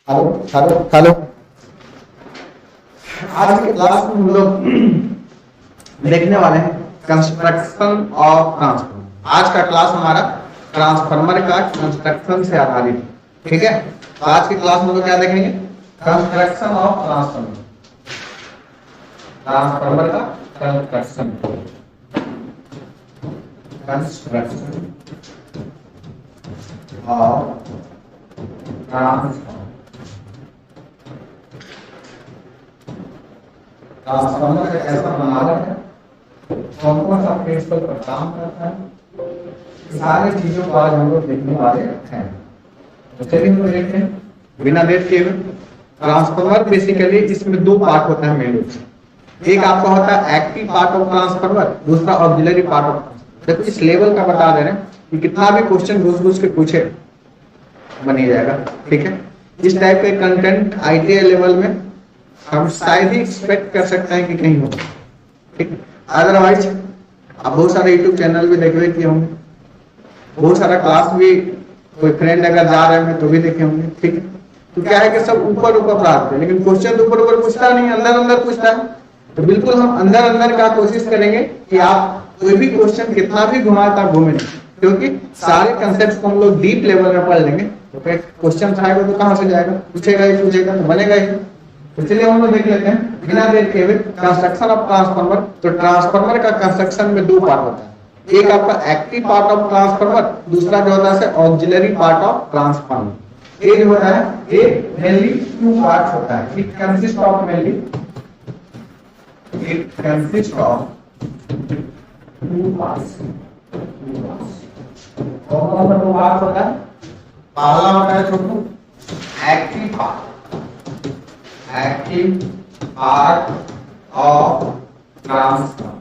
Hello hello hello. आज के class में हम लोग देखने वाले हैं कंस्ट्रक्शन ऑफ ट्रांसफार्मर। आज का क्लास हमारा ट्रांसफार्मर का कंस्ट्रक्शन से आधारित है। ठीक है, तो आज की क्लास में हम लोग क्या देखेंगे? कंस्ट्रक्शन ऑफ ट्रांसफार्मर, ट्रांसफार्मर का construction, construction of transformer, transformer का कैसा बनावट है, कौन कौन सा प्रिंसिपल पर काम करता है, सारी चीजों को आज हम लोग देखने वाले हैं। तो चलिए हम लोग देखते हैं बिना देर किए हुए। ट्रांसफार्मर बेसिकली इसमें दो पार्ट होता है मेन रूप से। एक आपका होता है एक्टिव पार्ट ऑफ ट्रांसफार्मर, दूसरा ऑक्सिलरी पार्ट ऑफ ट्रांसफार्मर। देखो इस लेवल का बता दे रहे हैं कि कितना भी क्वेश्चन घुस के पूछे बन ही जाएगा। ठीक है, इस टाइप के कंटेंट आईटीआई लेवल में हम शायद ही एक्सपेक्ट कर सकते हैं कि कहीं हो। ठीक, अदरवाइज आप बहुत सारे यूट्यूब चैनल भी देखे कि होंगे, बहुत सारा क्लास भी कोई फ्रेंड अगर जा रहे हैं तो भी देखे होंगे। ठीक है, तो क्या है कि सब ऊपर ऊपर पढ़ाते हैं, लेकिन क्वेश्चन तो ऊपर ऊपर पूछता नहीं, अंदर अंदर पूछता है। तो बिल्कुल हम अंदर अंदर का कोशिश करेंगे कि आप कोई भी क्वेश्चन कितना भी घुमाए तब घूमे नहीं, क्योंकि सारे कंसेप्ट को हम लोग डीप लेवल में पढ़ लेंगे। तो फिर क्वेश्चन आएगा तो कहाँ से जाएगा, पूछेगा ही पूछेगा तो बनेगा ही। तो चलिए हम लोग देख लेते हैं बिना देर के हुए कंस्ट्रक्शन ऑफ ट्रांसफार्मर। तो ट्रांसफार्मर का कंस्ट्रक्शन में दो पार्ट होता है, एक आपका एक्टिव पार्ट ऑफ ट्रांसफार्मर, दूसरा जो होता है ऑक्सिलरी पार्ट ऑफ ट्रांसफार्मर। ये जो होता है ये मेनली टू पार्ट्स होता है। It consist of mainly, it consist of two parts. कौन सा दो पार्ट होता है? पहला होता है छोटू active part, active part of transformer.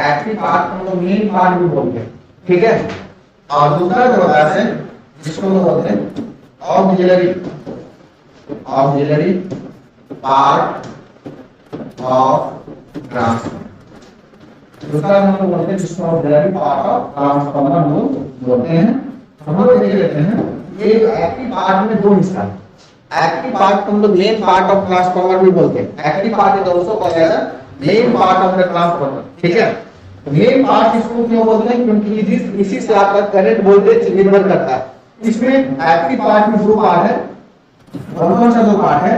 Active part को हम लोग मेन पार्ट भी बोलते हैं। ठीक है, और दूसरा जो होता है जिसको हम बोलते हैं auxiliary, auxiliary part of transformer. दूसरा हम लोग बोलते हैं जिसको ऑक्सिलरी पार्ट ऑफ ट्रांसफार्मर हम लोग बोलते हैं। हम लोग देख लेते हैं ये एक्टिव पार्ट में दो हिस्सा है। एक्टिव पार्ट को हम लोग मेन पार्ट ऑफ ट्रांसफार्मर भी बोलते हैं। Active part is also called as main part of the transformer. ठीक है, मेन पार्ट इसको क्यों बोलते हैं? क्योंकि इसी से आपका करंट वोल्टेज निर्भर करता है। इसमें एक्टिव पार्ट में दो पार्ट है। कौन सा दो पार्ट है?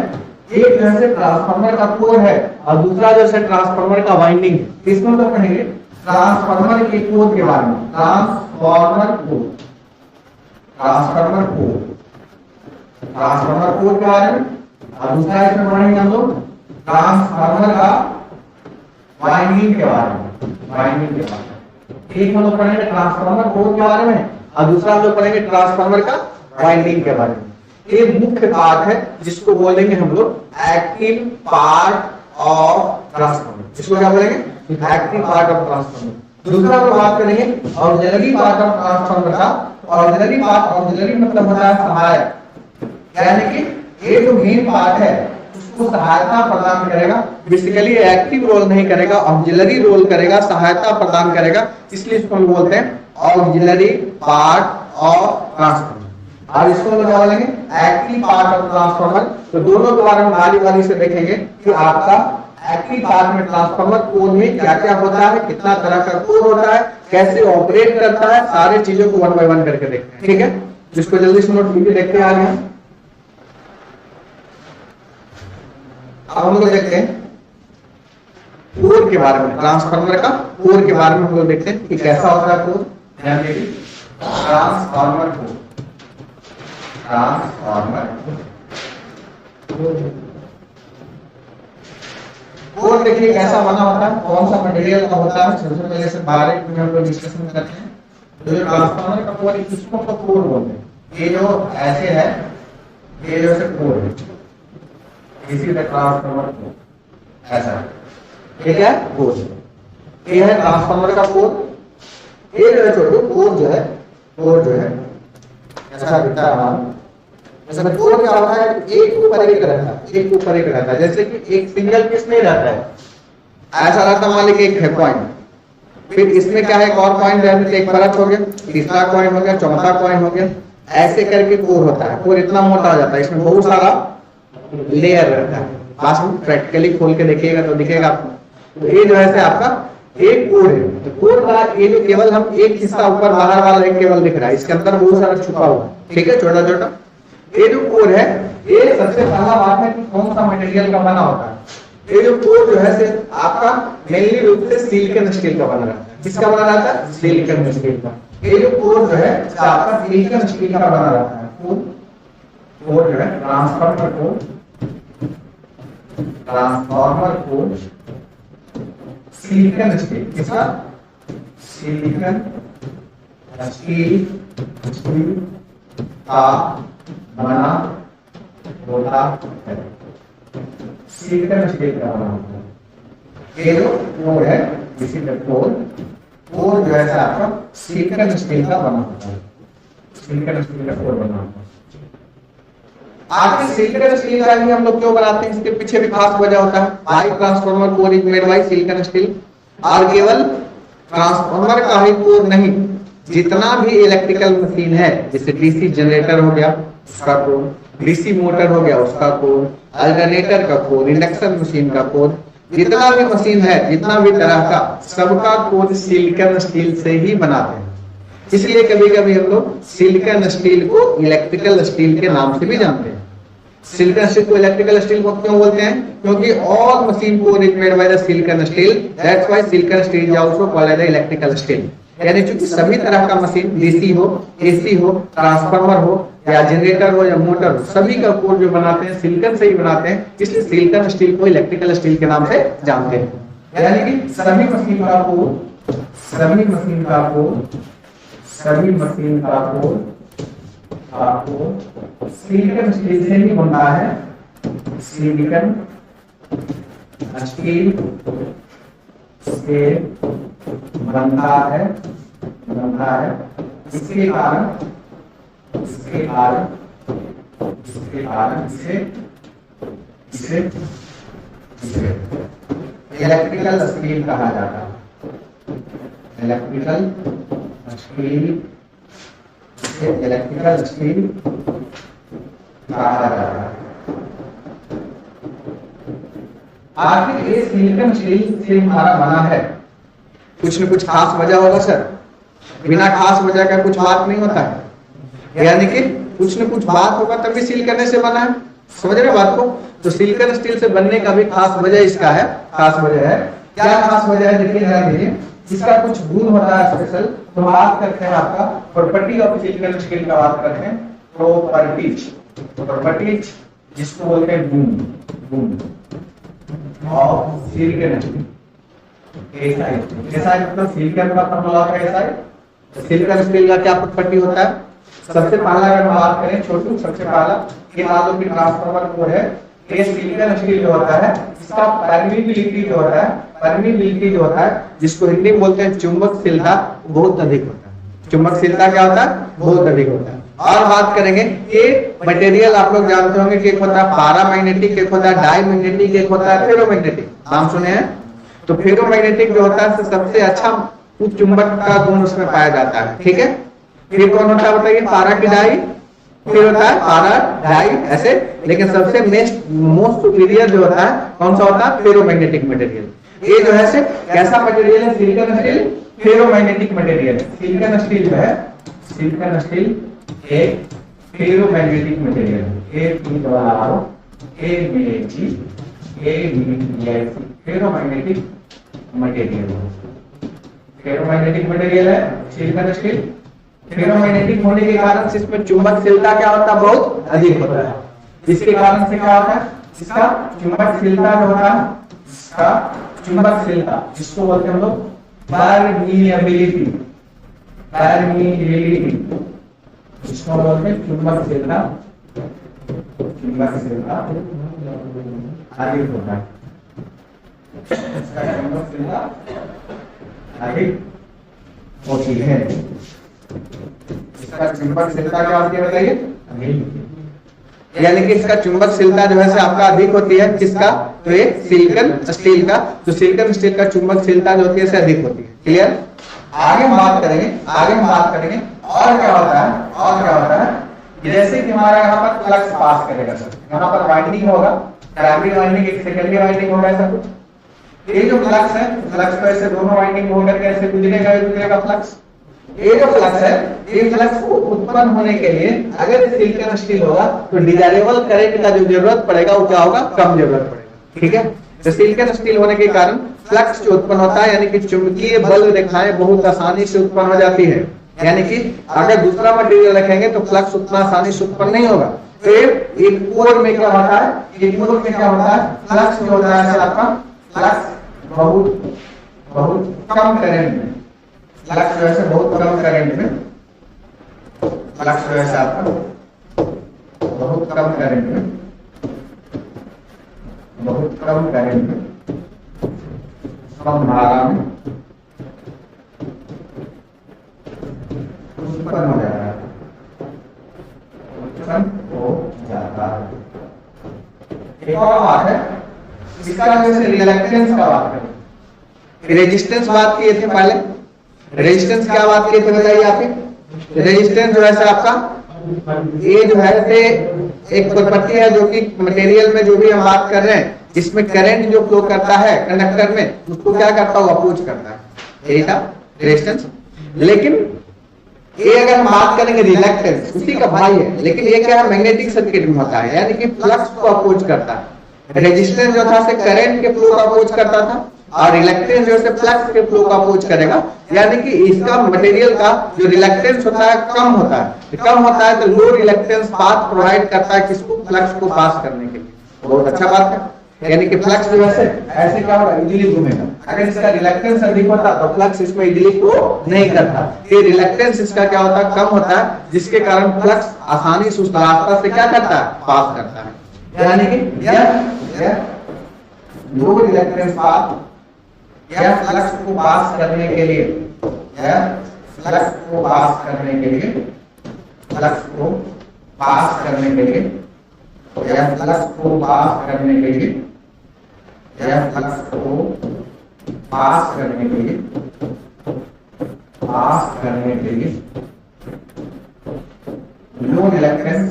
एक जैसे ट्रांसफार्मर का कोर है और दूसरा जैसे ट्रांसफार्मर का वाइंडिंग है। इसमें तो पढ़ेंगे ट्रांसफार्मर के कोर के बारे में, transformer core, transformer core, transformer core के बारे में। और दूसरा इसमें पढ़ेंगे हम लोग ट्रांसफार्मर का वाइंडिंग के बारे में, वाइंडिंग के बारे में। एक हम लोग पढ़ेंगे ट्रांसफार्मर कोर के बारे में और दूसरा हम लोग पढ़ेंगे ट्रांसफार्मर का वाइंडिंग के बारे में। ये मुख्य पार्ट है जिसको बोलेंगे हम लोग एक्टिव पार्ट ऑफ ट्रांसफार्मर। इसको क्या बोलेंगे? Active part of transformer. दूसरा हम बात करेंगे ऑक्सिलरी पार्ट ऑफ ट्रांसफार्मर का। ऑक्सिलरी पार्ट, ऑक्सिलरी मतलब होता है सहायक, यानी कि ये जो मेन पार्ट है उसको सहायता प्रदान करेगा। बेसिकली एक्टिव रोल नहीं करेगा, ऑक्सिलरी रोल करेगा, सहायता प्रदान करेगा, इसलिए इसको हम बोलते हैं ऑक्सिलरी पार्ट ऑफ ट्रांसफार्मर। और इसको हम क्या बोलेंगे? Active part of transformer. तो दोनों के बारे में वाली वाली से देखेंगे कि आपका एक्टिव पार्ट में ट्रांसफार्मर कोर में क्या क्या होता है, कितना तरह का कोर होता है, कैसे ऑपरेट करता है, सारी चीजों को वन बाय वन करके देखते हैं। ठीक है, जिसको जल्दी से नोट कीजिए, देखते आ गए। अब हम लोग देखते हैं कोर के बारे में, ट्रांसफार्मर का कोर के बारे में हम लोग देखते हैं कि कैसा होता है कोर। ध्यान दीजिए, ट्रांसफार्मर कोर, ट्रांसफार्मर कोर देखिए कैसा बना होता है, कौन सा मटेरियल का होता है। सबसे पहले से बारीक में हम लोग डिस्कशन करते हैं। तो ट्रांसफार्मर का कोर, इसको कोर बोलते हैं। ये जो ऐसे है, ये जो ऐसे कोर है, इसी तरह ट्रांसफार्मर कोर ऐसा है। ये क्या है? कोर। ये है ट्रांसफार्मर का कोर। ये जो है छोटू कोर जो है, कोर जो है ऐसा दिखता है हमारा। जैसे कोर क्या होता है? एक ऊपर एक रहता है, एक ऊपर एक रहता है। जैसे कि एक सिंगल पीस नहीं रहता है, ऐसा रहता मान लीजिए एक है पॉइंट, फिर इसमें क्या है? एक और पॉइंट रहने से एक परत हो गया, तीसरा कॉइन हो गया, चौथा कॉइन हो गया, ऐसे करके कोर होता है, कोर इतना मोटा हो जाता है, इसमें बहुत सारा लेयर रहता है। लास्ट में प्रैक्टिकली खोल के देखिएगा तो दिखेगा आपको। तो ये जो है आपका एक कोर है, तो कोर का ये जो केवल हम एक हिस्सा ऊपर बाहर वाला एक केवल दिख रहा है, इसके अंदर बहुत सारा छुपा हुआ है, ठीक है, छोटा छोटा। ये जो कोर है, ये सबसे पहला बात है कि कौन सा मटेरियल का बना होता है। ये जो कोर जो है आपका मेनली रूप से सिलिकॉन स्टील का बना रहता है। किसका बना रहता है? सिलिकॉन स्टील का। ये जो कोर जो है आपका सिलिकॉन स्टील का बना रहता है। कोर जो है ट्रांसफार्मर कोर सिलिकॉन स्टील, किसका? सिलिकॉन स्टील का बना होता है। सिलिकॉन स्टील का बना होता है। ये जो कोर है, इसी का कोर जो है आपका सिलिकॉन स्टील का बना होता है। सिलिकॉन स्टील का कोर बना होता है। आखिर सिलिकॉन स्टील का ही हम लोग क्यों बनाते हैं, इसके पीछे भी खास वजह होता है। Why transformer core is made by silicon steel. और केवल ट्रांसफार्मर का ही कोर नहीं, जितना भी इलेक्ट्रिकल मशीन है, जैसे डीसी जनरेटर हो गया उसका कोर, डीसी मोटर हो गया उसका कोर, अल्टरनेटर का कोर, इंडक्शन मशीन का कोर, जितना भी मशीन है, जितना भी तरह का, सबका कोर सिलिकॉन स्टील से ही बनाते हैं। इसलिए कभी कभी हम लोग सिलिकॉन स्टील को इलेक्ट्रिकल स्टील के नाम से भी जानते हैं। सिलिकॉन स्टील को इलेक्ट्रिकल स्टील को क्यों बोलते हैं? क्योंकि all machine core is made by the silicon steel, that's why silicon steel is also called as the electrical steel. यानी चूंकि सभी तरह का मशीन, डीसी हो, एसी हो, ट्रांसफार्मर हो या जनरेटर हो या मोटर हो, सभी का कोर जो बनाते हैं सिलिकॉन से ही बनाते हैं, इसलिए सिलिकॉन स्टील को इलेक्ट्रिकल स्टील के नाम से जानते हैं। यानी कि सभी मशीन का कोर सिलिकॉन स्टील से ही बनता है। सिलिकॉन स्टील से बनता है। इसके कारण इसे इलेक्ट्रिकल स्टील कहा जाता है। इलेक्ट्रिकल स्टील कहा जाता है। आखिर ये सिलिकॉन स्टील से हमारा बना है, कुछ न कुछ खास वजह होगा सर। बिना खास वजह का कुछ बात नहीं होता है, यानी कि कुछ न कुछ बात होगा तभी सील करने से बना है। समझ रहे बात को? तो सिलिकॉन स्टील से बनने का भी खास वजह इसका है। खास वजह है, क्या खास वजह है? देखिए ध्यान दीजिए, इसका कुछ गुण होता है स्पेशल। तो बात करते हैं आपका प्रॉपर्टी ऑफ सिलिकॉन स्टील का बात करते हैं। प्रॉपर्टीज जिसको बोलते हैं गुण ऑफ सिलिकॉन स्टील। कैसा है? मतलब सिलिकॉन का फॉर्मूला होता है ऐसा है। सिलिकॉन स्टील का क्या प्रॉपर्टी होता है? सबसे पहला अगर बात करें छोटू, सबसे पहला ये मान लो कि ट्रांसफार्मर कोर है, ये सिलिकॉन स्टील जो होता है इसका परमीबिलिटी जो होता है जिसको हिंदी में बोलते हैं चुंबकशीलता, बहुत अधिक होता है। चुंबकशीलता क्या होता है? बहुत अधिक होता है। और बात करेंगे कि मटेरियल आप लोग जानते होंगे कि एक होता है पैरामैग्नेटिक, एक होता है डायमैग्नेटिक, एक होता है फेरोमैग्नेटिक। नाम सुने हैं? तो फेरोमैग्नेटिक जो होता है सबसे अच्छा उच्च चुंबक का गुण उसमें पाया जाता है, ठीक है। फिर कौन होता है बताइए? पारा की डाई, फिर होता है पारा डाई ऐसे, लेकिन सबसे मोस्ट सुपीरियर जो होता है कौन सा होता है? Ferromagnetic material. ये जो है कैसा मटेरियल है? Silicon steel ferromagnetic material. Silicon steel जो है, सिलिकॉन स्टील एक फेरोमैग्नेटिक मटेरियल है। फेरोमैग्नेटिक मटेरियल है सिलिकॉन स्टील। फेरोमैग्नेटिक होने के कारण से इसमें चुंबकशीलता क्या होता है? बहुत अधिक होता है। इसके कारण से क्या होता है? इसका चुंबकशीलता जो होता है, इसका चुंबकशीलता जिसको बोलते हैं हम लोग परमीएबिलिटी, जिसको बोलते हैं चुंबकशीलता अधिक होता है। चुंबकशीलता अधिक होती है। इसका चुंबकशीलता क्या होती है बताइए? यानी कि इसका चुंबकशीलता जो है आपका अधिक होती है। किसका? तो ये सिलिकॉन स्टील का। तो सिलिकॉन स्टील का चुंबकशीलता जो होती है अधिक होती है। क्लियर? आगे हम बात करेंगे, और क्या होता है कि जैसे कि हमारा यहाँ पर फ्लक्स पास करेगा सर, यहाँ पर वाइंडिंग होगा, प्राइमरी वाइंडिंग एक सेकेंडरी वाइंडिंग होगा ऐसा कुछ। ये जो फ्लक्स है, फ्लक्स को ऐसे दोनों वाइंडिंग होकर कैसे गुजरेगा फ्लक्स। ये जो फ्लक्स है, ये फ्लक्स को उत्पन्न होने के लिए अगर सिलिकॉन स्टील होगा तो डिजायरेबल करंट का जो जरूरत पड़ेगा वो क्या होगा, कम जरूरत पड़ेगा। ठीक है, तो सिलिकॉन स्टील होने के कारण फ्लक्स जो उत्पन्न होता है यानी कि चुंबकीय बल रेखाएं बहुत आसानी से उत्पन्न हो जाती है। यानी कि अगर दूसरा मटेरियल रखेंगे तो फ्लक्स उतना आसानी से उत्पन्न नहीं होगा। फिर एक कोर में क्या होता है, एक कोर में क्या होता है, फ्लक्स जो होता है आपका फ्लक्स बहुत कम करंट में, फ्लक्स जो है बहुत कम करंट में, फ्लक्स जो है आपका बहुत कम करंट में, बहुत कम करंट में, कम धारा में उत्पन्न हो जाता है, उत्पन्न हो जाता है। एक और बात है, इसका जैसे रिलक्टेंस का बात करें, रेजिस्टेंस बात किए थे पहले, रेजिस्टेंस क्या बात किए थे बताइए आप। रेजिस्टेंस जो है आपका ये जो है से एक प्रॉपर्टी है जो कि मटेरियल में जो भी हम बात कर रहे हैं इसमें करंट जो फ्लो करता है कंडक्टर में उसको क्या करता है, अपोज करता है, यही था रेजिस्टेंस। लेकिन ये अगर हम बात करेंगे रिलक्टेंस, उसी का भाई है, लेकिन ये क्या है मैग्नेटिक सर्किट में होता है, यानी कि फ्लक्स को अपोज करता है। रेजिस्टेंस जो था से करंट के फ्लो को अपोज करता था और रिलक्टेंस जो है फ्लक्स के फ्लो को अपोज करेगा। यानी कि इसका मटेरियल का जो रिलक्टेंस होता है कम होता है, कम होता है तो लो रिलक्टेंस पाथ प्रोवाइड करता है किसको, फ्लक्स को पास करने के लिए। बहुत अच्छा बात है, यानी कि फ्लक्स जो है ऐसे क्या होगा, इजीली घूमेगा। अगर इसका रिलक्टेंस अधिक होता तो फ्लक्स इसमें इजीली फ्लो नहीं करता। ये रिलक्टेंस इसका क्या होता है, कम होता है, जिसके कारण फ्लक्स आसानी से उस रास्ता से क्या करता है, पास करता है। यानी कि यह लो रिलक्टेंस पाथ या फ्लक्स को पास करने के लिए, या फ्लक्स को पास करने के लिए, फ्लक्स को पास करने के लिए, या फ्लक्स को पास करने के लिए, या फ्लक्स को पास करने के लिए, पास करने के लिए लो रिलक्टेंस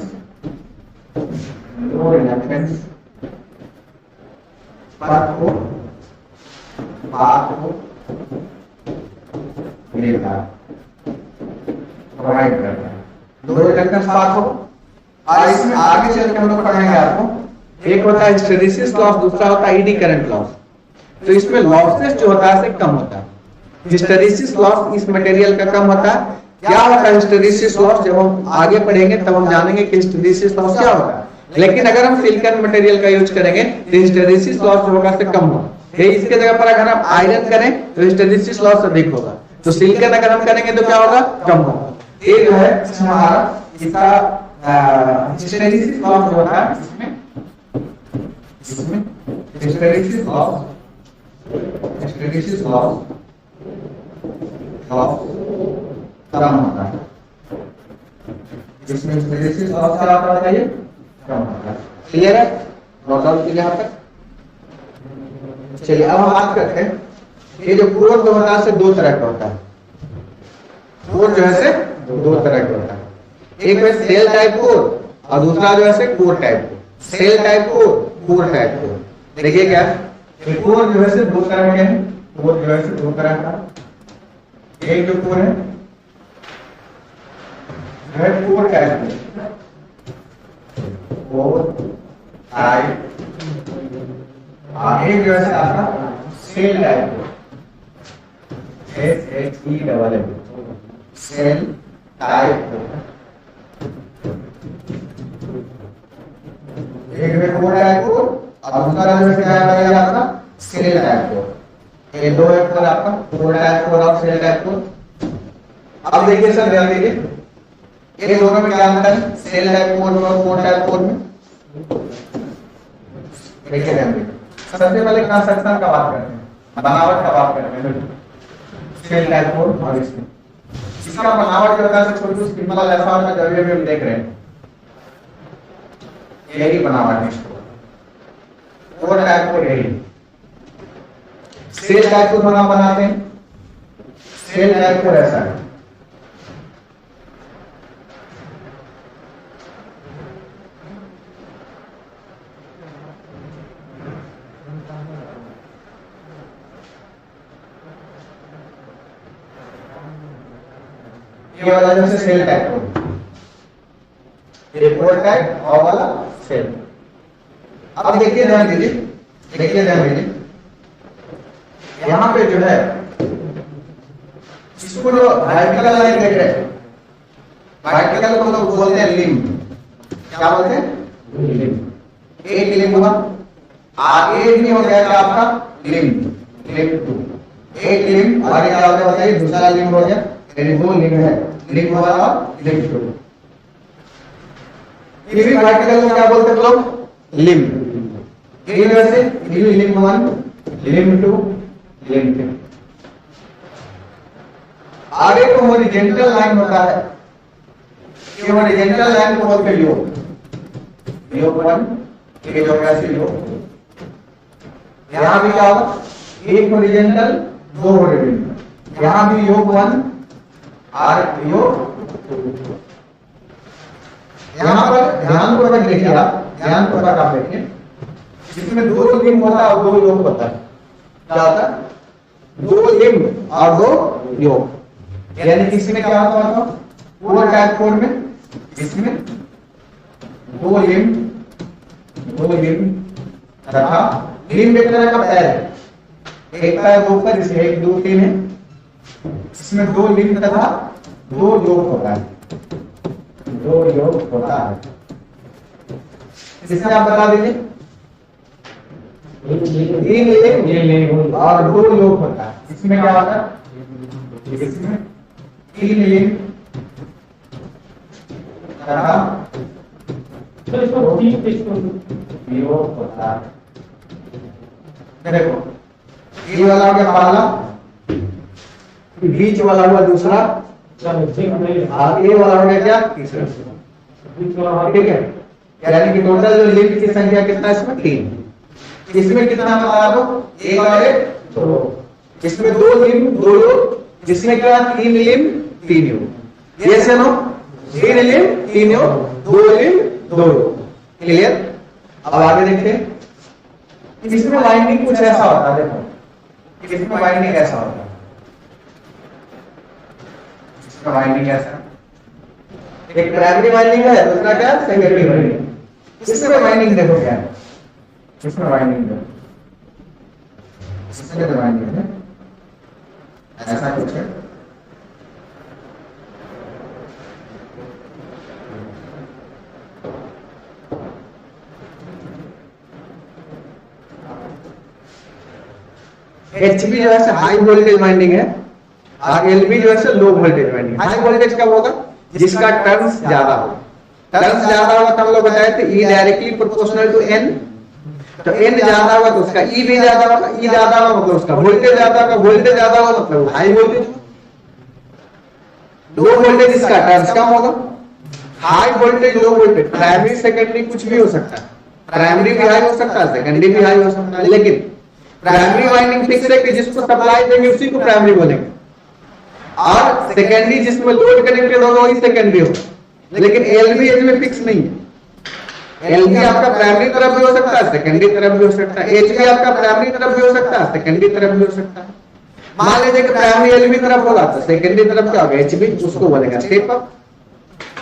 पाथ को लेता है, प्रोवाइड करता है, लो रिलक्टेंस पाथ हो। और इसमें आगे चल के हम लोग पढ़ेंगे आपको, एक होता है हिस्टैरिसीस लॉस, दूसरा होता है ईडी करंट लॉस। तो इसमें लॉसेस जो होता है कम होता है। हिस्टैरिसीस लॉस इस मटेरियल का कम होता है। क्या होता है हिस्टैरिसीस लॉस, जब हम आगे पढ़ेंगे तब हम जानेंगे कि हिस्टैरिसीस लॉस क्या होता है। लेकिन अगर हम सिलिकॉन मटेरियल का यूज करेंगे तो हिस्टैरिसीस लॉस जो होगा कम होगा। इसके जगह पर अगर हम आयरन करें तो हिस्टैरिसीस लॉस अधिक होगा, तो सिलिकॉन अगर हम करेंगे तो क्या होगा, कम होगा। ये जो है हमारा इसका हिस्टैरिसीस लॉस जो होता है इसमें हिस्टैरिसीस लॉस कम होता है। इसमें हिस्टैरिसीस लॉस क्या होता है, कम होता है। क्लियर है, नोट डाउन कीजिए यहाँ तक। चलिए अब हम बात करते हैं, ये जो कोर जो होता है दो तरह का होता है। कोर जो है दो तरह का होता है, एक है सेल टाइप कोर और दूसरा जो है core type core. Shell type core, core type core. देखिए क्या कोर जो है दो तरह के हैं, कोर जो है दो तरह का। एक जो कोर है कोर टाइप कोर टाइप, एक जो है आपका shell type core, SHELL shell type core. एक में कोर टाइप कोर और दूसरा जो है आपका सेल टाइप कोर। ये दो है कोर आपका, कोर टाइप कोर और सेल टाइप कोर। अब देखिए सर ध्यान दीजिए, ये दोनों में क्या अंतर है, सेल टाइप कोर और कोर टाइप कोर में। देखिए ध्यान दीजिए, सबसे पहले कंस्ट्रक्शन का बात करते हैं, बनावट का बात करते हैं। सेल टाइप कोर और इसका बनावट जो होता है छोटी सिंपल ऐसा होता है, जब भी हम देख रहे हैं यही बनावट है इसको। कोर टाइप कोर यही, सेल टाइप कोर हम बनाते हैं। सेल डायरेक्टर ऐसा है। ये वाला जो सेल टाइप ये पोल टाइप और वाला सेल। अब देखिए ध्यान दीजिए, देखिए ध्यान दीजिए, यहां पे जो है इसको जो वर्टिकल लाइन देख रहे हैं, वर्टिकल को लोग बोलते हैं लिम्ब। क्या बोलते हैं? लिम्ब। एक लिम्ब हुआ, आगे भी हो गया क्या आपका लिम्ब, लिम्ब टू। एक लिम्ब आगे क्या होता है बताइए, दूसरा लिम्ब हो गया, यानी दो लिम्ब है, लिम्ब वन और लिम्ब टू। ये भी वर्टिकल को क्या बोलते हैं लोग? लिम्ब। ये वैसे ये limb one, limb two, limb three. आगे को हॉरिजॉन्टल लाइन होता है, ये हॉरिजॉन्टल लाइन को बोलते हैं योग। योग वन, ये जो ऐसे योग। यहां भी क्या होगा? एक हॉरिजॉन्टल, दो हॉरिजॉन्टल। यहां भी योग वन और योग। यहां पर ध्यानपूर्वक देखिए, आप ध्यानपूर्वक आप देखिए, इसमें दो लिम्ब होता है और दो योग होता है। क्या होता है? दो लिम्ब और दो योग। यानी कि इसमें क्या होता है? पूरा टाइप कोड में इसमें दो लिम्ब तथा लिम्ब एक तरह का पैर है, एक पैर दो पैर, इसमें एक दो तीन है, इसमें दो लिम्ब तथा दो योग होता है, दो योग होता है। इसमें आप बता दीजिए, तीन लिम्ब और दो योग होता है। इसमें क्या होता है? इसमें तीन लिम्ब तथा योग होता है। देखो, ये वाला हो गया पहला, बीच वाला हुआ दूसरा, और ये वाला हो गया क्या? तीसरा। ठीक है, यानी कि टोटल जो लिम्ब की संख्या कितना है इसमें? तीन। इसमें कितना बता दो? एक और एक दो। इसमें दो लिम्ब दो योग, जिसमें क्या? तीन लिम्ब तीन योग। ये से नो, तीन लिम्ब तीन योग, दो लिम्ब दो योग। क्लियर? अब आगे देखिए, इसमें वाइंडिंग कुछ ऐसा होता है। देखो इसमें वाइंडिंग ऐसा होता है, इसमें वाइंडिंग ऐसा, एक प्राइमरी वाइंडिंग है, दूसरा क्या? Secondary winding. इसमें वाइंडिंग देखो क्या है, इसमें वाइंडिंग देखो, इसमें तो वाइंडिंग है ऐसा कुछ है। HV जो है हाई वोल्टेज वाइंडिंग है, और LV जो है low voltage winding. High voltage कब होगा? जिसका टर्न्स ज्यादा हो। टर्न्स ज्यादा होगा तो हम लोग बताए थे E directly proportional to N। तो N ज्यादा होगा तो उसका E भी ज्यादा होगा, E ज्यादा होगा मतलब उसका वोल्टेज ज्यादा होगा, वोल्टेज ज्यादा होगा मतलब हाई वोल्टेज। लो वोल्टेज इसका टर्न्स कम होगा। High voltage low voltage, primary secondary कुछ भी हो सकता है, प्राइमरी भी हाई हो सकता है, सेकेंडरी भी हाई हो सकता है, लेकिन प्राइमरी वाइंडिंग फिक्स है कि जिसको सप्लाई देंगे उसी को प्राइमरी बोलेंगे, और सेकेंडरी जिसमें लोड कनेक्टेड होगा वही सेकेंडरी होगा। लेकिन एलवी इसमें फिक्स नहीं है। एलवी आपका प्राइमरी तरफ भी हो सकता है, सेकेंडरी तरफ भी हो सकता है। एचवी आपका प्राइमरी तरफ भी हो सकता है, सेकेंडरी तरफ भी हो सकता है। मान लीजिए कि प्राइमरी एलवी तरफ होगा तो सेकेंडरी तरफ क्या होगा? एचवी, उसको बोलेगा स्टेप अप।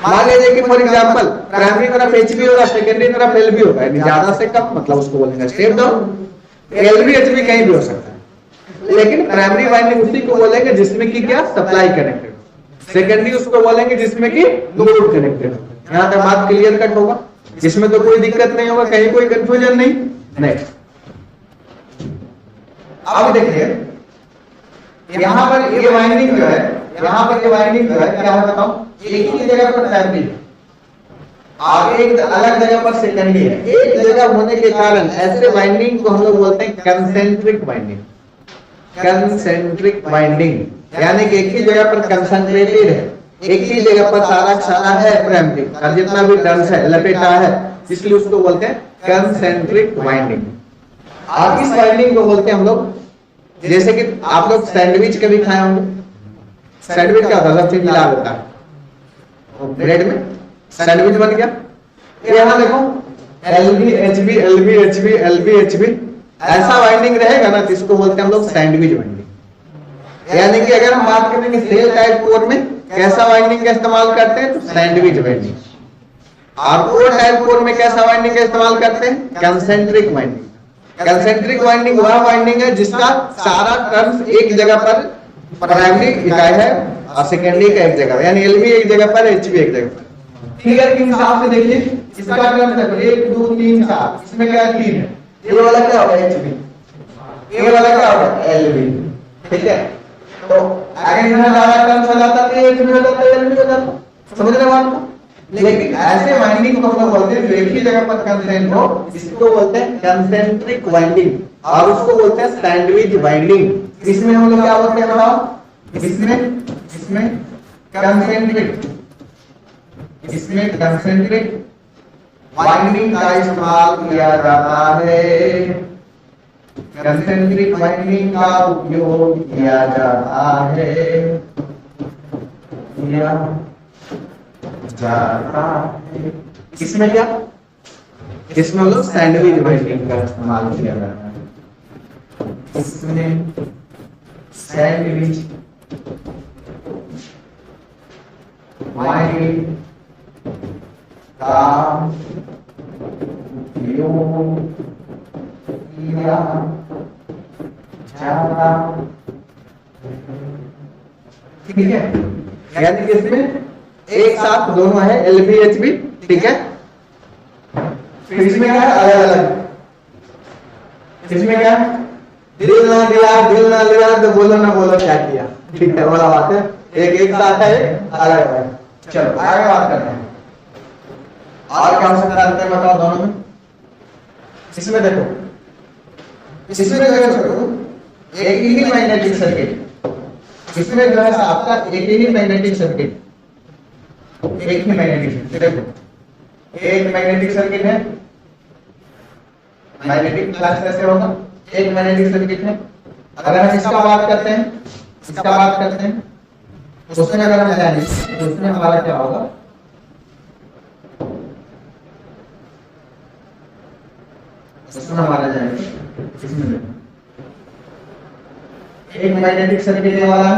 मान लीजिए कि फॉर एग्जांपल प्राइमरी तरफ एचवी होगा, सेकेंडरी तरफ एलवी होगा, यानी ज्यादा से कम, मतलब उसको बोलेंगे स्टेप डाउन। एलवी एचवी कहीं भी हो सकता है, लेकिन प्राइमरी वाइंडिंग उसी को बोलेंगे जिसमें कि क्या? Supply connected. सेकेंडरी उसको बोलेंगे जिसमें कि लोड कनेक्टेड। यहां तक बात क्लियर कट होगा, इसमें तो कोई दिक्कत नहीं होगा, कहीं कोई कंफ्यूजन नहीं। नेक्स्ट, अब देखिए यहां पर ये वाइंडिंग जो है, यहां पर ये वाइंडिंग जो है क्या है बताओ? एक ही जगह पर प्राइमरी है, आगे एक अलग जगह पर सेकेंडरी है। एक जगह होने के कारण ऐसे वाइंडिंग को हम लोग बोलते हैं कंसेंट्रिक वाइंडिंग। कंसेंट्रिक वाइंडिंग यानी कि एक ही जगह पर कंसंट्रेटेड है, एक ही जगह पर सारा सारा है प्राइमरी और जितना भी टर्न्स है लपेटा है, इसलिए उसको बोलते हैं कंसेंट्रिक वाइंडिंग। और इस वाइंडिंग को बोलते हैं हम लोग, जैसे कि आप लोग सैंडविच कभी खाए होंगे, सैंडविच क्या होता है, सब चीज मिला होता है ब्रेड में, सैंडविच बन गया। यहाँ देखो LB HB LB HB LB HB ऐसा बाइंडिंग रहेगा ना, तो इसको बोलते हैं हम लोग सैंडविच बाइंडिंग। यानी कि अगर हम बात करें कि सेल टाइप कोर में कैसा बाइंडिंग का इस्तेमाल करते हैं, तो सैंडविच बाइंडिंग। और कोर टाइप कोर में कैसा बाइंडिंग का इस्तेमाल करते हैं, कंसेंट्रिक बाइंडिंग। कंसेंट्रिक बाइंडिंग वह बाइंडिंग है जिसका सारा टर्म्स एक जगह पर प्राइमरी इकाई है और सेकेंडरी का एक जगह, यानी LB एक जगह पर, HB एक जगह पर। फिगर के हिसाब से देखिए, इसका टर्म देखो 1 2 3 4, इसमें क्या 3 है, ये वाला क्या होगा HB, ये वाला क्या होगा LB, ठीक है। तो अगर इधर ज्यादा टर्म्स हो जाता तो HB हो जाता, LB हो जाता, समझ रहे हो बात को। लेकिन ऐसे वाइंडिंग को हम लोग बोलते हैं जो एक ही जगह पर कंसेंट हो, इसको बोलते हैं कंसेंट्रिक वाइंडिंग, और उसको बोलते हैं सैंडविच वाइंडिंग। इसमें हम लोग क्या बोलते हैं बताओ, इसमें कंसेंट्रिक, इसमें कंसेंट्रिक वाइंडिंग का इस्तेमाल किया जाता है, कंसेंट्रिक वाइंडिंग का उपयोग किया जाता है, इसमें क्या, इसमें लोग सैंडविच वाइंडिंग का इस्तेमाल किया जाता है, इसमें सैंडविच वाइंडिंग का उपयोग किया जाता, ठीक है। यानी कि इसमें एक साथ दोनों है LB HB, ठीक है। फिर इसमें क्या है, अलग अलग, इसमें क्या है, दिल ना लिया तो बोलो ना बोलो क्या किया, ठीक है, वाला बात है। एक साथ है, अलग अलग। चलो आगे बात करते हैं, और क्या हो सकता है बताओ दोनों में। इसमें देखो, इसमें जो है एक ही मैग्नेटिक सर्किट, इसमें जो है आपका एक ही मैग्नेटिक सर्किट, एक ही मैग्नेटिक सर्किट, देखो एक मैग्नेटिक सर्किट है, मैग्नेटिक फ्लक्स कैसे होगा, एक मैग्नेटिक सर्किट है। अगर हम इसका बात करते हैं, तो उसमें अगर हम जाएंगे तो उसमें हमारा क्या होगा, उसमें हमारा जाएंगे, इसमें एक मैग्नेटिक सर्किट ये वाला है,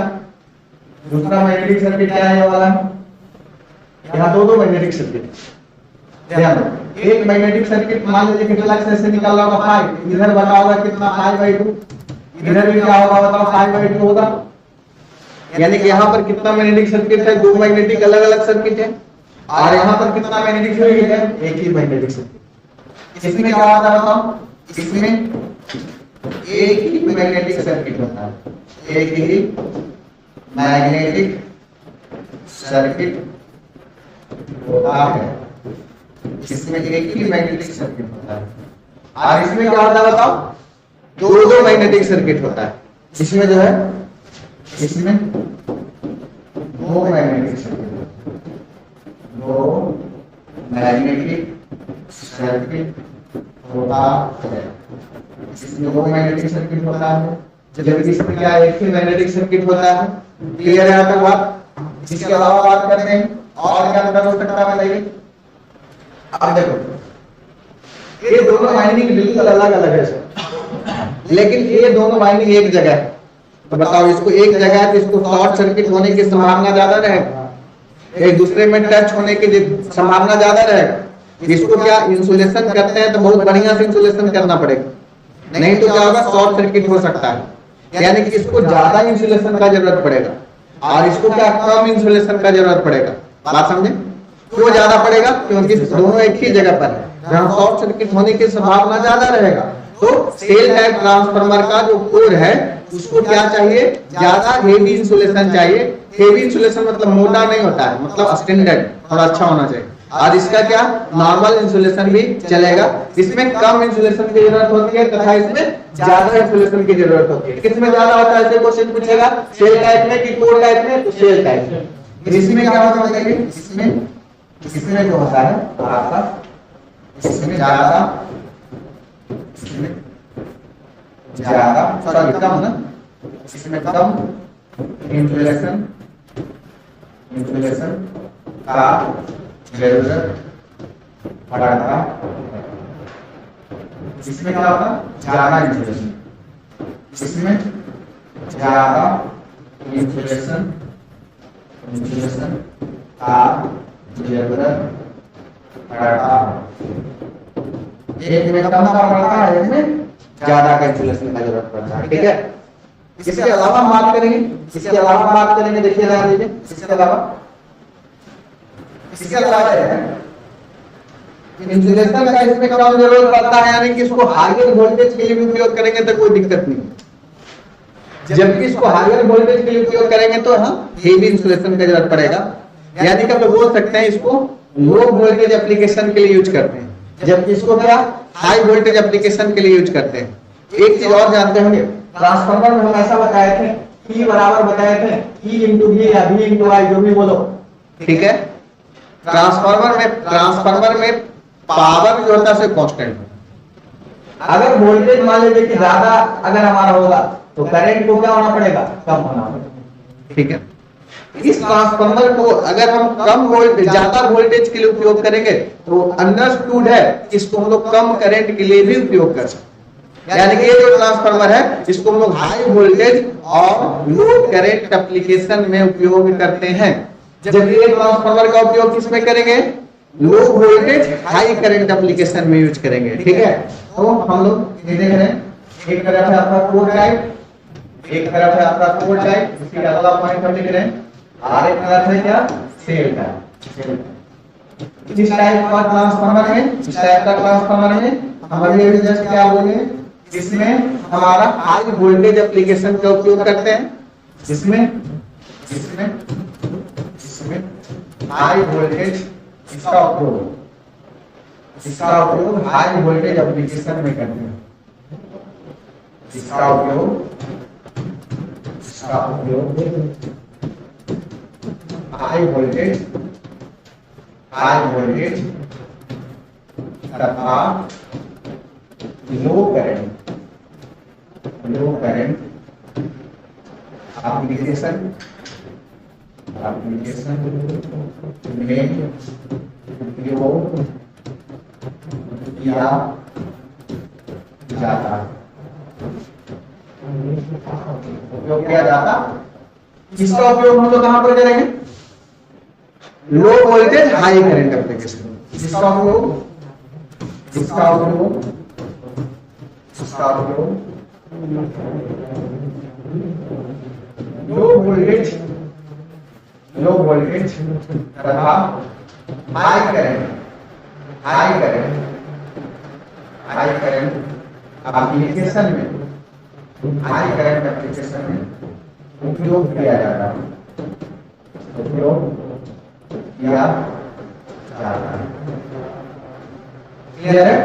दूसरा मैग्नेटिक सर्किट क्या है ये वाला, यहाँ दो मैग्नेटिक सर्किट। ध्यान दो, एक मैग्नेटिक सर्किट मान लीजिए कि फ्लक्स ऐसे निकल रहा होगा 5, इधर बता होगा कितना 5/2, इधर भी क्या होगा बताओ 5/2 होगा। यानी कि यहाँ पर कितना मैग्नेटिक सर्किट है, दो मैग्नेटिक अलग अलग सर्किट है, और यहाँ पर कितना मैग्नेटिक सर्किट है, एक ही मैग्नेटिक सर्किट। इसमें क्या होता है बताओ, इसमें एक ही मैग्नेटिक सर्किट होता है, एक ही मैग्नेटिक सर्किट होता है, इसमें एक ही मैग्नेटिक सर्किट होता है। और इसमें क्या होता है बताओ, दो मैग्नेटिक सर्किट होता है। इसमें जो है, इसमें दो मैग्नेटिक सर्किट, दो मैग्नेटिक सर्किट होता है, इसमें दो मैग्नेटिक सर्किट होता है, जबकि इसमें क्या एक ही मैग्नेटिक सर्किट होता है। क्लियर है तक बात। इसके अलावा बात करते हैं और क्या अंतर हो सकता है बताइए। अब देखो ये दोनों वाइंडिंग बिल्कुल अलग अलग है सर, लेकिन ये दोनों वाइंडिंग एक जगह है, तो बताओ इसको एक जगह है तो इसको शॉर्ट सर्किट होने की संभावना ज्यादा रहेगा, एक दूसरे में टच होने की संभावना ज्यादा रहेगा। इसको क्या इंसुलेशन करते हैं तो बहुत बढ़िया से इंसुलेशन करना पड़ेगा, नहीं तो क्या होगा शॉर्ट सर्किट हो सकता है। यानी कि इसको ज्यादा इंसुलेशन का जरूरत पड़ेगा और इसको क्या कम इंसुलेशन का जरूरत पड़ेगा। बात समझे? क्यों ज्यादा पड़ेगा? क्योंकि दोनों एक ही जगह पर है, जहां शॉर्ट सर्किट होने की संभावना ज्यादा रहेगा। तो सेल टाइप ट्रांसफार्मर का जो कोर है उसको क्या चाहिए, ज्यादा हेवी इंसुलेशन चाहिए। हेवी इंसुलेशन मतलब मोटा नहीं होता है, मतलब स्टैंडर्ड थोड़ा अच्छा होना चाहिए। और इसका क्या नॉर्मल इंसुलेशन भी चलेगा। इसमें कम इंसुलेशन की जरूरत होती है तथा इसमें ज्यादा इंसुलेशन की जरूरत होती है। किसमें ज्यादा होता है ऐसे क्वेश्चन पूछेगा, सेल टाइप में कि कोर टाइप में? तो सेल टाइप में। इसमें क्या होता है बताइए, इसमें जो होता है आपका, इसमें ज्यादा सॉरी कम ना, इसमें कम इंसुलेशन इंसुलेशन का जरूरत पड़ता, इसमें क्या होगा, ज्यादा इंसुलेशन, इसमें ज्यादा इंसुलेशन का जरूरत पड़ता, एक में कम का पड़ता है, इसमें ज्यादा का इंसुलेशन का जरूरत पड़ता है। ठीक है, इसके अलावा हम बात करेंगे, इसके अलावा बात करेंगे, देखिए ध्यान दीजिए, इसके अलावा इंसुलेशन का इसमें कम जरूरत पड़ता है, यानी कि इसको हायर वोल्टेज के लिए भी उपयोग करेंगे तो कोई दिक्कत नहीं, जबकि इसको हायर वोल्टेज के लिए उपयोग करेंगे तो हाँ हेवी इंसुलेशन का जरूरत पड़ेगा। यानी कि हम लोग बोल सकते हैं इसको लो वोल्टेज एप्लीकेशन के लिए यूज करते हैं, जबकि इसको क्या हाई वोल्टेज एप्लीकेशन के लिए यूज करते हैं। एक चीज और जानते होंगे, ट्रांसफार्मर में हम ऐसा बताए थे, E बराबर बताए थे E इंटू V या V इंटू I, जो भी बोलो, ठीक है। ट्रांसफार्मर में पावर जो होता है कांस्टेंट, अगर वोल्टेज मान लीजिए कि ज्यादा अगर हमारा होगा तो करंट को क्या होना पड़ेगा, कम होना पड़ेगा। ठीक है, इस ट्रांसफार्मर को अगर हम कम वोल्टेज ज्यादा वोल्टेज के लिए उपयोग करेंगे तो अंडरस्टूड है इसको हम लोग कम करंट के लिए भी उपयोग कर सकते हैं। यानी कि ये जो ट्रांसफार्मर है इसको हम लोग हाई वोल्टेज और लो करंट एप्लीकेशन में उपयोग करते हैं, जबकि ये ट्रांसफार्मर का उपयोग किसमें करेंगे, low voltage high current application में यूज करेंगे। ठीक है, तो हम लोग ये देख रहे हैं, एक तरफ है आपका कोर टाइप, एक तरफ है आपका कोर टाइप, इसके अगला पॉइंट हम लिख रहे हैं, और एक तरफ है क्या, सेल टाइप। जिस टाइप का ट्रांसफार्मर है, इस टाइप का ट्रांसफार्मर है, हम अभी जस्ट क्या बोलेंगे, इसमें हमारा हाई वोल्टेज एप्लीकेशन का उपयोग करते हैं, जिसमें हाई वोल्टेज इसका उपयोग हाई वोल्टेज एप्लीकेशन में करते हैं, इसका उपयोग हाई वोल्टेज तथा लो करंट एप्लीकेशन में उपयोग किया जाता है। इसका उपयोग हम लोग कहां पर करेंगे, low voltage high current application. इसका उपयोग लो वोल्टेज तथा हाई करंट एप्लीकेशन में उपयोग किया जाता है, क्लियर है।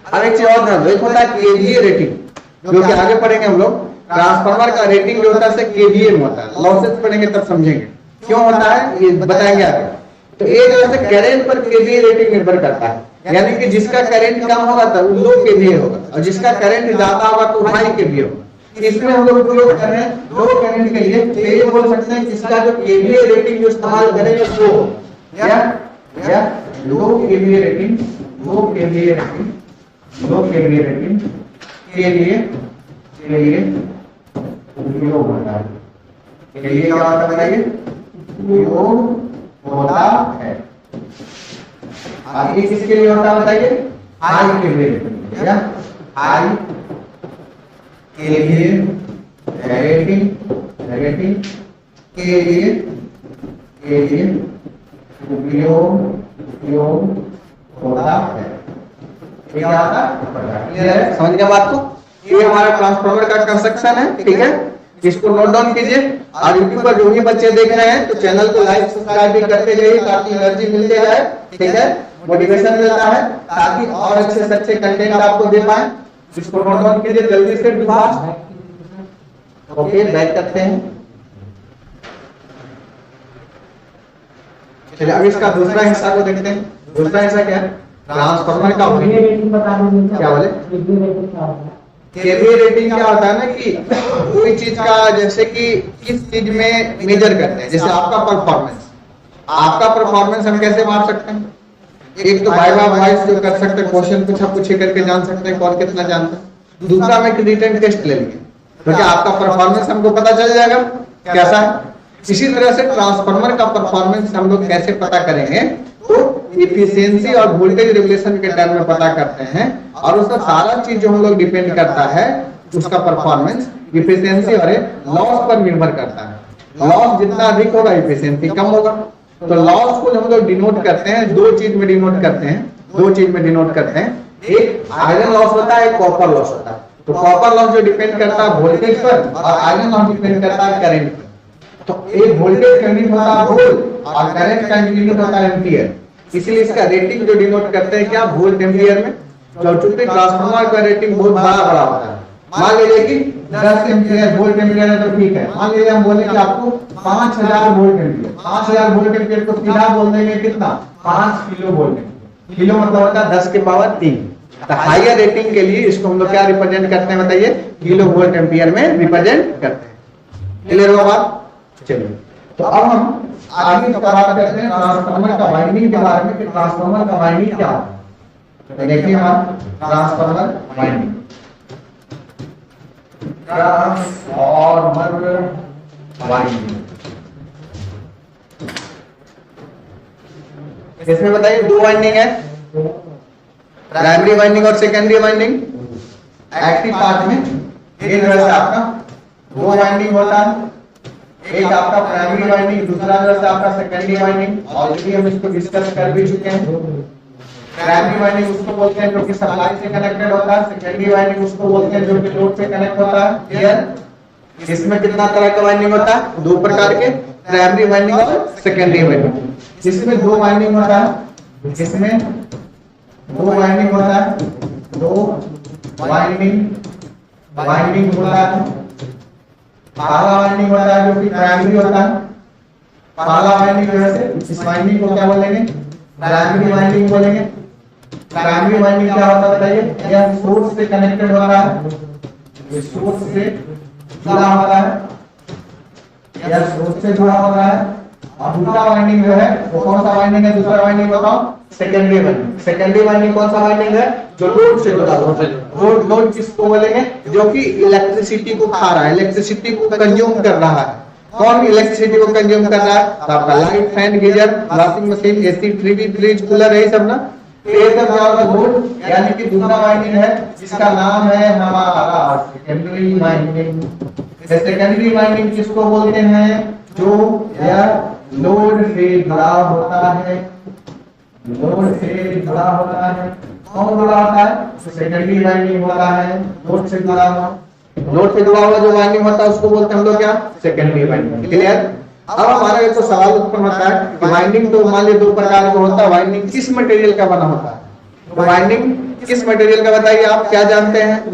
अब एक चीज और ध्यान दो, एक होता है केवीए रेटिंग, जो कि आगे पढ़ेंगे हम लोग। ट्रांसफार्मर का रेटिंग जो होता है केवीए में होता है, लॉसेस पढ़ेंगे तब समझेंगे क्यों होता है, ये बताएंगे आगे। तो ये जो है करंट पर केवीए रेटिंग निर्भर करता है, यानी कि जिसका करंट कम होगा तो लो केवीए होगा, और जिसका करंट ज्यादा होगा तो हाई केवीए होगा। इसमें हम लोग उपयोग कर रहे हैं लो करंट के लिए, तो ये बोल सकते हैं इसका जो केवीए रेटिंग जो इस्तेमाल करेंगे वो या लो केवीए रेटिंग के लिए उपयोग होता है। के लिए क्या होता है, उपयोग होता है। आगे किसके लिए होता है बताइए, हाई केवीए रेटिंग, या हाई केवीए रेटिंग के लिए उपयोग होता है। क्या होता है, क्लियर है, समझ गया बात को। ये हमारा ट्रांसफार्मर का कंस्ट्रक्शन है, ठीक है, इसको नोट डाउन कीजिए। और यूट्यूब पर जो भी बच्चे देख रहे हैं तो चैनल को लाइक सब्सक्राइब भी करते जाइए, ताकि एनर्जी मिलते जाए, ठीक है, मोटिवेशन मिलता है, ताकि और अच्छे से अच्छे कंटेंट आपको दे पाए। इसको नोट डाउन कीजिए जल्दी से, ओके, बैक करते हैं। चलिए अब इसका दूसरा हिस्सा को देखते हैं। दूसरा हिस्सा क्या है, ट्रांसफार्मर का क्या बोले, केवीए रेटिंग क्या होता है ना, कि कोई चीज का जैसे कि किस चीज में मेजर करते हैं, जैसे आपका परफॉर्मेंस, आपका परफॉर्मेंस हम कैसे माप सकते हैं? एक तो वाइवा वॉइस जो कर सकते हैं, क्वेश्चन पूछे करके जान सकते हैं कौन कितना जानता है। दूसरा हम एक रिटन टेस्ट ले लेंगे, तो क्या आपका परफॉर्मेंस हमको पता चल जाएगा कैसा है। इसी तरह से ट्रांसफार्मर का परफॉर्मेंस हम लोग कैसे पता करेंगे, तो इफिशियंसी और वोल्टेज रेगुलेशन के टर्म में पता करते हैं, और उसका सारा चीज जो हम लोग डिपेंड करता है उसका परफॉर्मेंस इफिशियंसी और लॉस पर निर्भर करता है। लॉस जितना अधिक होगा इफिशियंसी कम होगा। तो लॉस को हम लोग डिनोट करते हैं, दो चीज में डिनोट करते हैं, एक आयरन लॉस होता है, एक कॉपर लॉस होता है। तो कॉपर लॉस जो डिपेंड करता है वोल्टेज पर, और आयरन लॉस डिपेंड करता है करंट पर। तो एक वोल्टेज का यूनिट होता है वोल्ट और करंट का यूनिट होता है एम्पियर, इसलिए इसका रेटिंग जो डिनोट करते हैं क्या, वोल्ट एम्पियर में। तो चूंकि ट्रांसफार्मर का रेटिंग बहुत बड़ा होता है, मान लीजिए कि 10 एम्पियर वोल्ट एम्पियर है तो ठीक है। मान लीजिए हम बोले कि आपको 5000 वोल्ट एम्पियर, 5000 वोल्ट एम्पियर को सीधा बोल देंगे कितना, 5 किलो वोल्ट एम्पियर। किलो मतलब होता है 10 के पावर 3। तो हायर रेटिंग के लिए इसको हम लोग क्या रिप्रेजेंट करते हैं बताइए, किलो वोल्ट एम्पियर में रिप्रेजेंट करते हैं। क्लियर हुआ बात? चलिए, तो अब हम आगे तो बात करते हैं ट्रांसफार्मर का वाइंडिंग के बारे में कि ट्रांसफार्मर का वाइंडिंग क्या होता है। तो देखिए हम ट्रांसफार्मर वाइंडिंग, ट्रांसफार्मर वाइंडिंग इसमें बताइए दो वाइंडिंग है, प्राइमरी वाइंडिंग और सेकेंडरी वाइंडिंग। एक्टिव पार्ट में एक तरह से आपका दो वाइंडिंग होता है, एक आपका प्राइमरी वाइंडिंग, दूसरा तरह से आपका सेकेंडरी वाइंडिंग। ऑलरेडी हम इसको डिस्कस कर भी चुके हैं। प्राइमरी वाइंडिंग उसको बोलते हैं जो कि सप्लाई से कनेक्टेड होता है, सेकेंडरी वाइंडिंग उसको बोलते हैं जो कि लोड से कनेक्ट होता है। क्लियर? इसमें कितना तरह का वाइंडिंग होता है, दो प्रकार के, प्राइमरी वाइंडिंग और सेकेंडरी वाइंडिंग। इसमें दो वाइंडिंग होता है, इसमें दो वाइंडिंग होता है, दो वाइंडिंग होता है। पहला वाइंडिंग होता है जो कि प्राइमरी होता है। पहला वाइंडिंग जो है इस वाइंडिंग को क्या बोलेंगे, प्राइमरी वाइंडिंग बोलेंगे। प्राइमरी वाइंडिंग क्या होता है बताइए, यह सोर्स से कनेक्टेड होता है, ये सोर्स से जुड़ा होता है, यह सोर्स से जुड़ा होता है। और दूसरा वाइंडिंग जो है वो कौन सा वाइंडिंग है, दूसरा वाइंडिंग बताओ, सेकेंडरी वाइंडिंग। सेकेंडरी वाइंडिंग कौन सा वाइंडिंग है, जो लोड से जुड़ा होता है। लोड किसको बोलेंगे, जो कि इलेक्ट्रिसिटी को खा रहा है, इलेक्ट्रिसिटी को कंज्यूम कर रहा है। कौन इलेक्ट्रिसिटी को कंज्यूम कर रहा है, तो आपका light, fan, geyser, washing machine, AC, TV, fridge, cooler, यही सब ना। लोड यानी कि दूसरा वाइंडिंग है जिसका नाम है हमारा सेकेंडरी वाइंडिंग। सेकेंडरी वाइंडिंग किसको बोलते हैं, जो यह लोड से जुड़ा होता है, लोड से जुड़ा होता है। कौन जुड़ा होता है, सेकेंडरी वाइंडिंग होता है, लोड से जुड़ा हुआ। लोड से जुड़ा हुआ जो वाइंडिंग होता है उसको बोलते हैं हम लोग क्या, सेकेंडरी वाइंडिंग। क्लियर? अब हमारा एक तो सवाल उत्पन्न होता है कि वाइंडिंग तो मान लीजिए दो प्रकार का होता है, वाइंडिंग किस मटेरियल का बना होता है। तो वाइंडिंग किस मटेरियल का बताइए, आप क्या जानते हैं,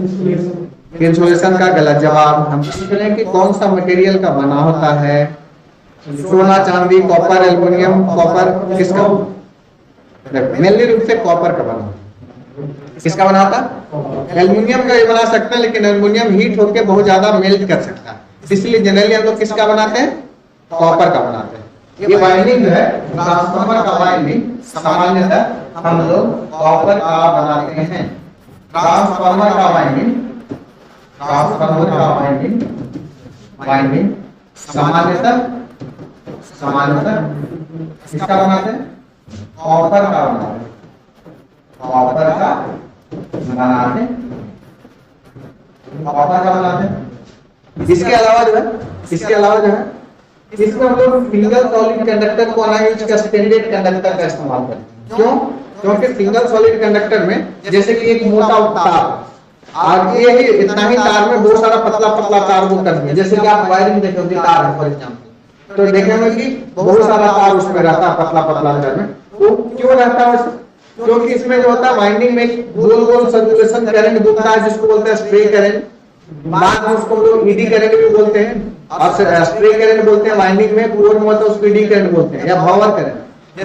इंसुलेशन का। गलत जवाब। हम पूछें कि कौन सा मटेरियल का बना होता है, सोना, चांदी, कॉपर, एल्युमिनियम। कॉपर किसका, मेनली रूप से कॉपर का बना, किसका बना था, एल्युमिनियम का भी बना सकते हैं, लेकिन एल्युमिनियम हीट होकर बहुत ज्यादा मेल्ट कर सकता है, इसलिए जनरली हम लोग किसका बनाते हैं, कॉपर का बनाते हैं। ये वाइंडिंग जो है ट्रांसफार्मर का वाइंडिंग सामान्यतः हम लोग कॉपर का बनाते हैं। ट्रांसफार्मर का वाइंडिंग, ट्रांसफार्मर का वाइंडिंग सामान्यतः किसका बनाते हैं, कॉपर का बनाते हैं, कॉपर का बनाते हैं, कॉपर का बनाते हैं। इसके अलावा जो है इसमें हम लोग सिंगल सॉलिड कंडक्टर को अनयूज का स्टैंडर्ड कंडक्टर का इस्तेमाल करते हैं। क्यों? क्योंकि सिंगल सॉलिड कंडक्टर में जैसे कि एक मोटा तार और ये ही इतना ही तार में बहुत सारा पतला पतला तार वो कर दिया, जैसे कि आप वायरिंग देखोगे तार है फॉर एग्जांपल, तो देखेंगे कि बहुत सारा तार उसमें रहता है पतला पतला तार में। वो क्यों रहता है, क्योंकि इसमें जो होता है वाइंडिंग में गोल गोल सर्कुलेशन करंट घूमता है जिसको बोलते हैं स्प्रे करंट, बाद में उसको लोग ईडी करंट भी बोलते हैं और स्प्रे करंट बोलते हैं। वाइंडिंग में कोर में होता है उसको ईडी करंट बोलते हैं या भंवर करंट।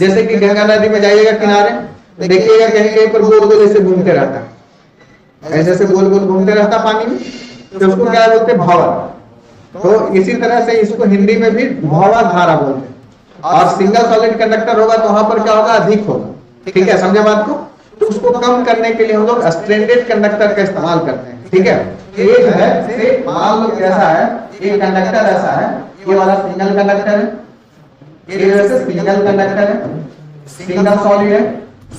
जैसे कि गंगा नदी में जाइएगा किनारे देखिएगा कहीं कहीं पर गोल गोल ऐसे घूमते रहता है, ऐसे ऐसे गोल गोल घूमते रहता पानी में, तो उसको क्या बोलते हैं, भंवर। तो इसी तरह से इसको हिंदी में भी भंवर धारा बोलते हैं। और सिंगल सॉलिड कंडक्टर होगा तो वहां पर क्या होगा, अधिक होगा। ठीक है, समझे बात को? तो उसको कम करने के लिए हम लोग स्ट्रैंडेड कंडक्टर का इस्तेमाल करते हैं। ठीक है, ये जो है से मान लो कैसा है, ये कंडक्टर ऐसा है, ये वाला सिंगल कंडक्टर है, ये वैसे सिंगल कंडक्टर है, सिंगल सॉलिड है,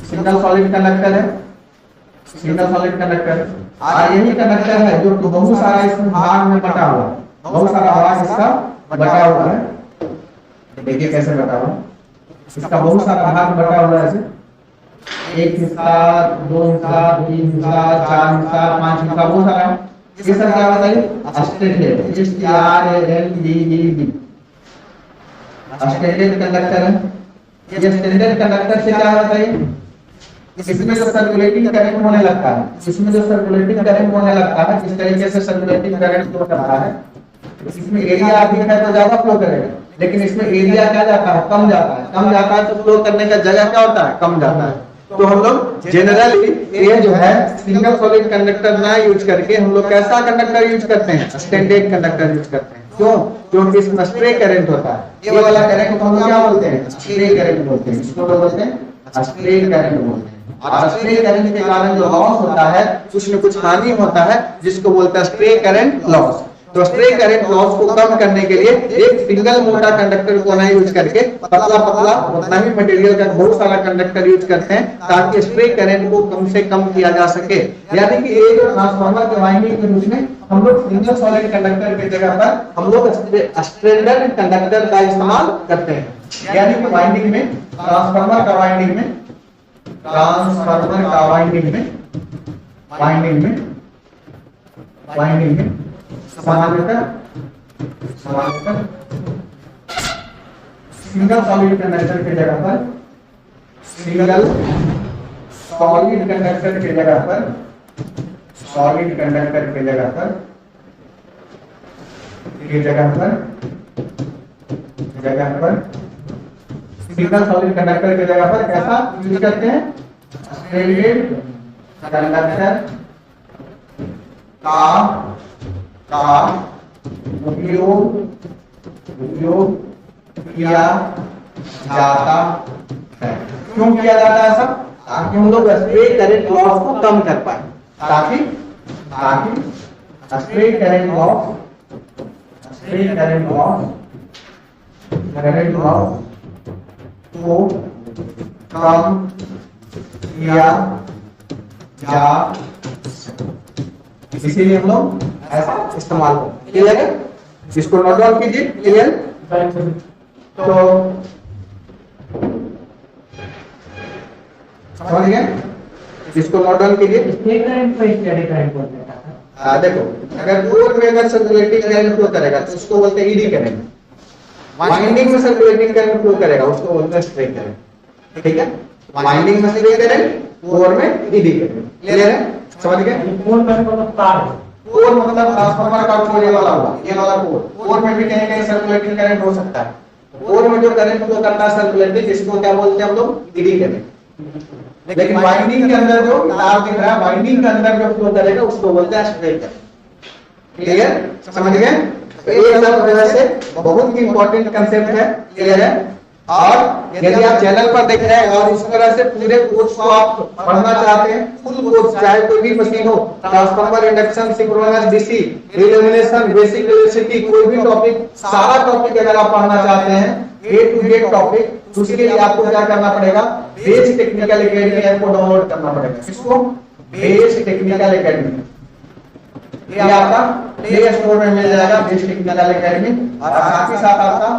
सिंगल सॉलिड कंडक्टर है, सिंगल सॉलिड कंडक्टर। और यही कंडक्टर है जो बहुत सारा इसमें भाग में बटा हुआ है, बहुत सारा भाग इसका बटा हुआ है। देखिए कैसे बटा हुआ है, इसका बहुत सारा भाग बटा हुआ है, ऐसे एक हिस्सा, दो हिस्सा, तीन हिस्सा, चार हिस्सा, पांच हिस्सा, बहुत सारा है। ये सब क्या बताइए, स्ट्रैंडेड, स्ट्रैंडेड कंडक्टर है। ये स्ट्रैंडेड कंडक्टर से क्या होता है, इसमें जो सर्कुलेटिंग करंट होने लगता है, इसमें जो सर्कुलेटिंग करंट होने लगता है, जिस तरीके से सर्कुलेटिंग करंट फ्लो करता है, इसमें एरिया अधिक है तो ज्यादा फ्लो करेगा, लेकिन इसमें एरिया क्या जाता है, कम जाता है। कम जाता है तो फ्लो करने का जगह क्या होता है, कम जाता है। तो हम लोग जनरली ये जो है सिंगल सॉलिड कंडक्टर ना यूज करके हम लोग कैसा कंडक्टर यूज करते हैं, स्टैंडर्ड कंडक्टर यूज करते हैं। क्यों? क्योंकि इसमें स्प्रे करंट होता है। ये वाला करंट को हम लोग क्या बोलते हैं, स्प्रे करंट बोलते हैं। इसको बोलते हैं स्प्रे करंट बोलते हैं। और स्प्रे करंट के कारण जो लॉस होता है, उसमें कुछ हानि होता है, जिसको बोलते हैं स्प्रे करंट लॉस। तो स्प्रे करंट लॉस को कम करने के लिए एक सिंगल मोटा कंडक्टर को ना यूज करके पतला पतला उतना ही मटेरियल का बहुत सारा कंडक्टर यूज करते हैं, ताकि स्प्रे करंट को कम से कम किया जा सके। यानी कि ये जो ट्रांसफार्मर के वाइंडिंग के रूप में हम लोग सिंगल सॉलिड कंडक्टर की जगह पर हम लोग स्ट्रैंडेड कंडक्टर का इस्तेमाल करते हैं। यानी कि वाइंडिंग में, ट्रांसफार्मर का वाइंडिंग में, ट्रांसफार्मर का वाइंडिंग में, वाइंडिंग में, वाइंडिंग में समानांतर सिंगल सॉलिड कंडक्टर की जगह पर, सिंगल सॉलिड कंडक्टर की जगह पर, सॉलिड कंडक्टर की जगह पर, सिंगल सॉलिड कंडक्टर की जगह पर कैसा यूज करते हैं, स्ट्रैंडेड कंडक्टर का उपयोग किया जाता है। क्यों किया जाता है सब? ताकि हम लोग स्प्रे करंट लॉस को कम कर पाए, ताकि स्प्रे करंट लॉस को कम किया जा, इसीलिए हम लोग ऐसा इस्तेमाल करते हैं। क्लियर है? इसको नोट डाउन कीजिए। क्लियर? तो समझ गए? इसको नोट डाउन कीजिए। देखो, अगर कोर में अगर सर्कुलेटिंग करंट फ्लो करेगा तो उसको बोलते हैं ईडी करंट। वाइंडिंग में सर्कुलेटिंग करंट फ्लो करेगा उसको बोलते हैं स्ट्रे करंट। ठीक है? वाइंडिंग में स्ट्रे करंट, कोर में ईडी करंट। क्लियर है? समझ गए? कोर मतलब तार, कोर मतलब ट्रांसफार्मर का कोर ये वाला होगा, ये वाला कोर। कोर में भी कहीं कहीं सर्कुलेटिंग करंट हो सकता है। कोर में जो करंट फ्लो करता है सर्कुलेटिंग, इसको क्या बोलते हैं हम लोग, ईडी करंट। लेकिन वाइंडिंग के अंदर जो तार दिख रहा है, वाइंडिंग के अंदर जो फ्लो करेगा उसको बोलते हैं स्ट्रे करंट। क्लियर? समझ गए? ये सब वजह से बहुत ही इंपॉर्टेंट कंसेप्ट है। क्लियर है? और यदि आप चैनल पर देख रहे हैं और इस तरह से पूरे कोर्स को आप पढ़ना चाहते हैं, फुल कोर्स, चाहे कोई भी मशीन हो, transformer, induction, synchronous DC, illumination, basic electricity, कोई भी टॉपिक, सारा टॉपिक अगर आप पढ़ना चाहते हैं, ए टू जेड टॉपिक, तो उसके लिए आपको क्या करना पड़ेगा, बेस टेक्निकल एकेडमी ऐप को डाउनलोड करना पड़ेगा। इसको बेस टेक्निकल एकेडमी, ये आपका प्ले स्टोर में मिल जाएगा, बेस टेक्निकल एकेडमी। और साथ ही साथ आपका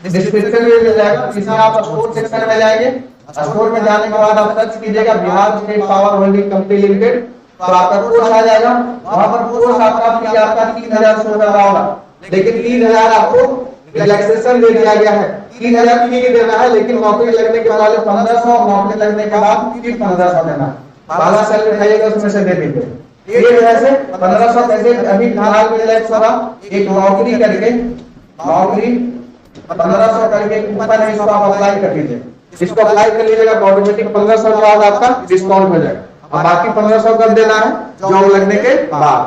डिस्क्रिप्शन में मिल जाएगा। इसमें आप स्टोर सेक्शन में जाएंगे, स्टोर में जाने के बाद आप सर्च कीजिएगा Bihar state power holding company limited, तो आपका कोर्स आ जाएगा। वहां पर कोर्स आपका 3000 शो कर रहा होगा, लेकिन 3000 आपको रिलैक्सेशन दे दिया गया है। 3000 फी देना है, लेकिन नौकरी लगने के बाद 1500, नौकरी लगने के बाद फिर 1500 देना। पहला सैलरी खाइएगा उसमें से दे देंगे। ये वजह से 1500 पैसे अभी फिलहाल में रिलैक्स होगा। एक नौकरी करके, नौकरी 1500 करके ऊपर है, इसको आप अप्लाई कर दीजिए। इसको अप्लाई कर लीजिएगा, ऑटोमेटिक 1500 के बाद आपका डिस्काउंट हो जाएगा। और बाकी 1500 कब देना है, जॉब लगने के बाद।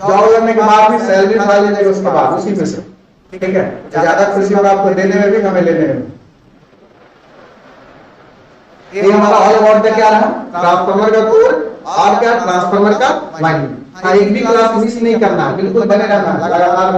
जॉब लगने के बाद भी सैलरी खा लीजिएगा उसके बाद, उसी में से। ठीक है, ज्यादा खुशी होगा आपको देने में भी, हमें लेने में। ये हमारा ऑल अबाउट का क्या रहा, ट्रांसफार्मर का कोर और क्या ट्रांसफार्मर का वाइंडिंग। एक भी क्लास मिस नहीं करना, बिल्कुल बने रहना लगातार।